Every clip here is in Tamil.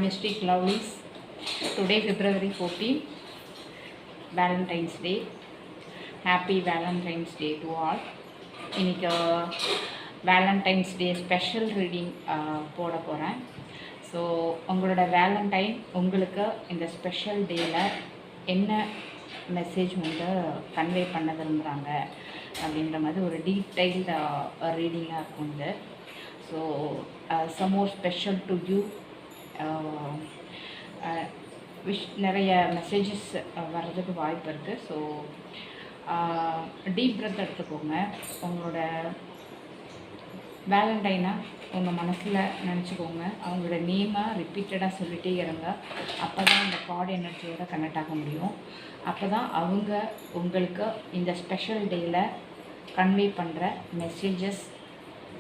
Mystic Lovelies. Today February 14, Valentine's Day. Happy Valentine's Day to all. இன்னைக்கு வேலண்டைன்ஸ் டே ஸ்பெஷல் ரீடிங் போட போகிறேன். ஸோ உங்களோட வேலண்டைன் உங்களுக்கு இந்த ஸ்பெஷல் டேயில் என்ன மெசேஜ் வந்து கன்வே பண்ண விரும்புகிறாங்க அப்படின்ற மாதிரி ஒரு டீட்டெயில்டு ரீடிங்காக இருக்கும் இது. So some more special to you. நிறைய மெசேஜஸ் வர்றதுக்கு வாய்ப்பு இருக்குது. ஸோ டீப் பிரெத் எடுத்துக்கோங்க. உங்களோட வேலண்டைனை உங்கள் மனசில் நினச்சிக்கோங்க. அவங்களோட நேமை ரிப்பீட்டடாக சொல்லிகிட்டே இருங்க. அப்போ தான் இந்த கார்டு எனர்ஜியோட கனெக்ட் ஆக முடியும். அப்போ தான் அவங்க உங்களுக்கு இந்த ஸ்பெஷல் டேயில் கன்வே பண்ணுற மெசேஜஸ்,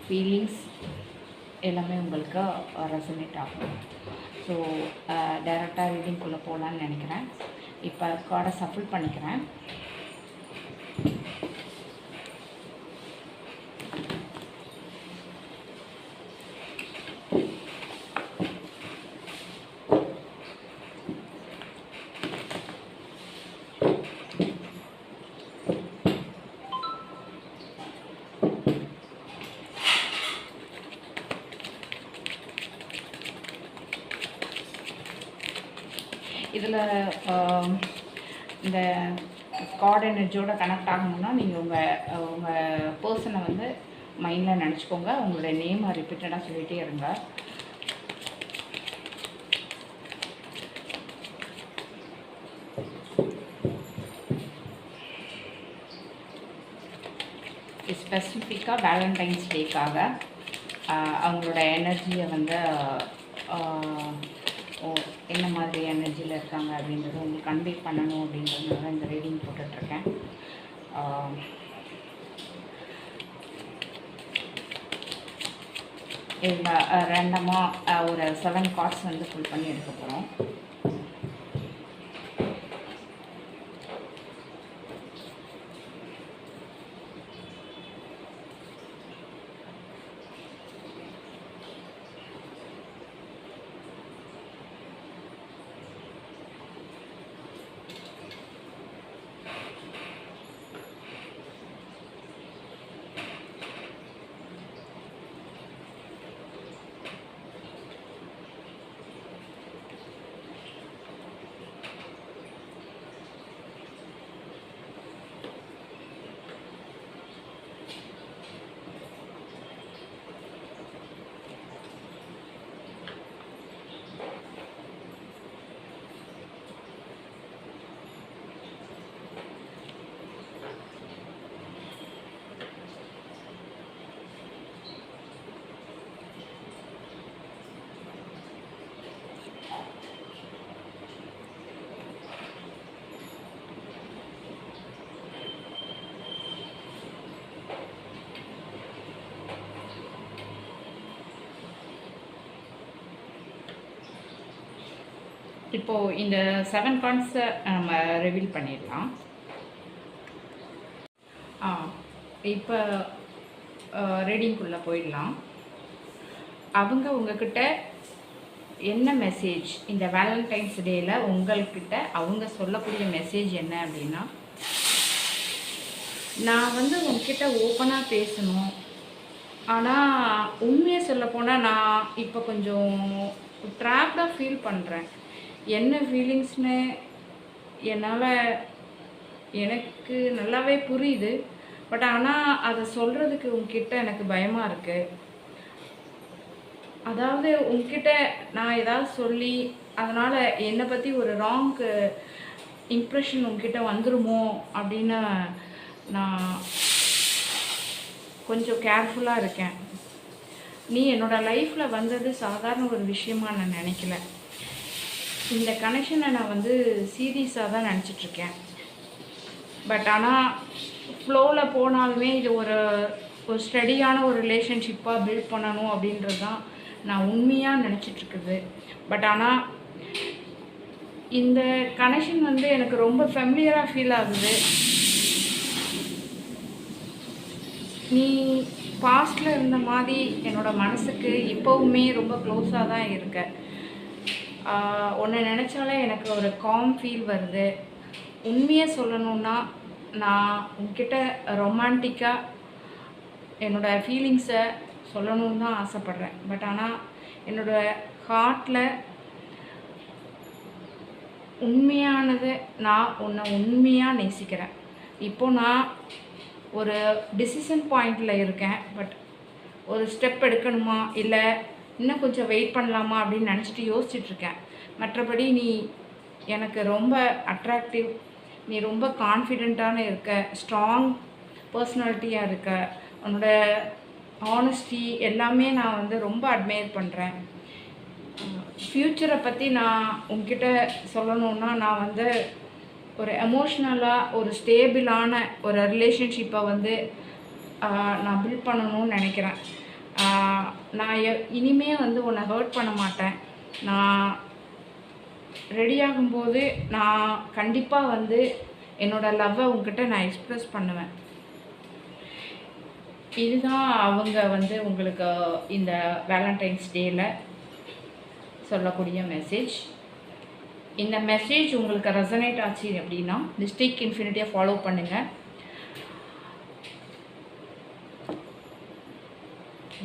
ஃபீலிங்ஸ் எல்லாமே உங்களுக்கு ரெசனேட் ஆகும். ஸோ டைரெக்டாக ரீடிங்குள்ளே போகலான்னு நினைக்கிறேன். இப்போ கார்டை சஃபில் பண்ணிக்கிறேன். இதில் இந்த கார்டு எனர்ஜியோட கனெக்ட் ஆகணும்னா நீங்கள் உங்கள் பர்சனை வந்து மைண்டில் நினச்சிக்கோங்க. உங்களுடைய நேமை ரிப்பீட்டடாக சொல்லிகிட்டே இருங்க. ஸ்பெசிஃபிக்காக வேலண்டைன்ஸ் டேக்காக அவங்களோட எனர்ஜியை வந்து என்ன மாதிரி எனர்ஜியில் இருக்காங்க அப்படின்றத உங்களுக்கு கன்வே பண்ணணும் அப்படின்றதுனால இந்த ரீடிங் போட்டுட்ருக்கேன். இதில் ரேண்டமாக ஒரு 7 கார்ட்ஸ் வந்து ஃபுல் பண்ணி எடுக்க போகிறோம். இப்போது இந்த 7 கார்ட்ஸை நம்ம ரிவீல் பண்ணிடலாம். இப்போ ரீடிங்குள்ளே போயிடலாம். அவங்க உங்ககிட்ட என்ன மெசேஜ் இந்த வேலண்டைன்ஸ் டேயில் உங்கள்கிட்ட அவங்க சொல்லக்கூடிய மெசேஜ் என்ன அப்படின்னா, நான் வந்து உங்ககிட்ட ஓப்பனாக பேசணும், ஆனால் உண்மையை சொல்லப்போனால் நான் இப்போ கொஞ்சம் ட்ராப்டாக ஃபீல் பண்ணுறேன். என்ன ஃபீலிங்ஸ்னு எனக்கு நல்லாவே புரியுது. பட் ஆனால் அதை சொல்கிறதுக்கு உங்ககிட்ட எனக்கு பயமாக இருக்குது. அதாவது உங்ககிட்ட நான் ஏதாவது சொல்லி அதனால் என்னை பற்றி ஒரு ராங் இம்ப்ரெஷன் உங்ககிட்ட வந்துடுமோ அப்படின்னு நான் கொஞ்சம் கேர்ஃபுல்லாக இருக்கேன். நீ என்னோடய லைஃப்பில் வந்தது சாதாரண ஒரு விஷயமாக நான் நினைக்கல. இந்த கனெக்ஷனை நான் வந்து சீரியஸாக தான் நினச்சிட்ருக்கேன். பட் ஆனால் ஃப்ளோவில் போனாலுமே இது ஒரு ஸ்டடியான ஒரு ரிலேஷன்ஷிப்பாக பில்ட் பண்ணணும் அப்படின்றது தான் நான் உண்மையாக நினச்சிட்ருக்குது. பட் ஆனால் இந்த கனெக்ஷன் வந்து எனக்கு ரொம்ப ஃபெமிலியராக ஃபீல் ஆகுது. நீ பாஸ்டில் இருந்த மாதிரி என்னோடய மனசுக்கு இப்போவுமே ரொம்ப க்ளோஸாக தான் இருக்க. ஒன்று நினச்சாலே எனக்கு ஒரு காம் ஃபீல் வருது. உண்மையாக சொல்லணுன்னா நான் உங்ககிட்ட ரொமான்டிக்காக என்னோடய ஃபீலிங்ஸை சொல்லணுன்னு தான் ஆசைப்பட்றேன். பட் ஆனால் என்னோடய ஹார்ட்டில் உண்மையானது நான் உன்னை உண்மையாக நேசிக்கிறேன். இப்போது நான் ஒரு டிசிஷன் பாயிண்டில் இருக்கேன். பட் ஒரு ஸ்டெப் எடுக்கணுமா இல்லை இன்னும் கொஞ்சம் வெயிட் பண்ணலாமா அப்படின்னு நினச்சிட்டு யோசிச்சுட்ருக்கேன். மற்றபடி நீ எனக்கு ரொம்ப அட்ராக்டிவ், நீ ரொம்ப கான்ஃபிடெண்ட்டான இருக்க, ஸ்ட்ராங் பர்சனாலிட்டியாக இருக்க, உன்னோட ஆனஸ்டி எல்லாமே நான் வந்து ரொம்ப அட்மையர் பண்ணுறேன். ஃப்யூச்சரை பற்றி நான் உங்ககிட்ட சொல்லணுன்னா நான் வந்து ஒரு எமோஷ்னலாக ஒரு ஸ்டேபிளான ஒரு ரிலேஷன்ஷிப்பை வந்து நான் பில்ட் பண்ணணும்னு நினைக்கிறேன். நான் இனிமே வந்து உன்னை ஹர்ட் பண்ண மாட்டேன். நான் ரெடியாகும்போது நான் கண்டிப்பாக வந்து என்னோடய லவ்வை உங்ககிட்ட நான் எக்ஸ்ப்ரெஸ் பண்ணுவேன். இதுதான் அவங்க வந்து உங்களுக்கு இந்த வேலண்டைன்ஸ் டேயில் சொல்லக்கூடிய மெசேஜ். இந்த மெசேஜ் உங்களுக்கு ரெசனேட் ஆச்சு அப்படின்னா மிஸ்டிக் இன்ஃபினிட்டியை ஃபாலோ பண்ணுங்கள்.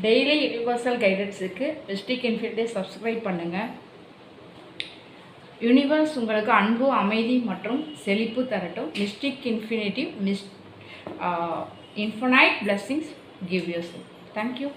டெய்லி யூனிவர்சல் கைடன்ஸுக்கு மிஸ்டிக் இன்ஃபினிட்டியை சப்ஸ்கிரைப் பண்ணுங்கள். யூனிவர்ஸ் உங்களுக்கு அன்பு, அமைதி மற்றும் செழிப்பு தரட்டும். Mystic infinitive infinite blessings give you. Thank you.